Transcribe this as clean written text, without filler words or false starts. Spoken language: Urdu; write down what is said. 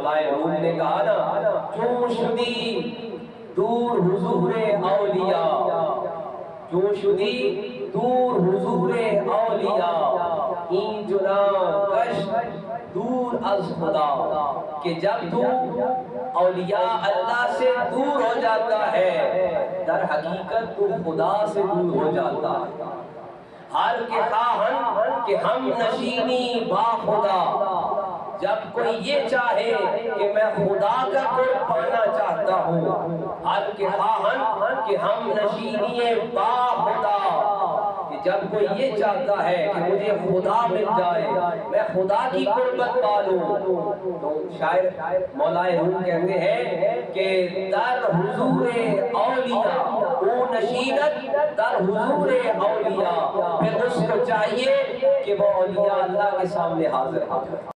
روم نے کہا نا چون شدی دور حضور اولیاء، چون شدی دور حضور اولیاء، این جنان کش دور از خدا، کہ جب تو اولیاء اللہ سے دور ہو جاتا ہے در حقیقت تو خدا سے دور ہو جاتا ہے۔ ہر کے خواہن کہ ہم نشینی با خدا، جب کوئی یہ چاہے کہ میں خدا کا قرب پانا چاہتا ہوں، ہر کے خواہن کہ ہم نشینی با خدا، کہ جب کوئی یہ چاہتا ہے کہ مجھے خدا مل جائے، میں خدا کی قربت پالوں، تو شاعر مولا روم کہتے ہیں کہ در حضور اولیاء، او نشینت در حضور اولیاء، پھر اس کو چاہیے کہ وہ اولیاء اللہ کے سامنے حاضر ہو جائے۔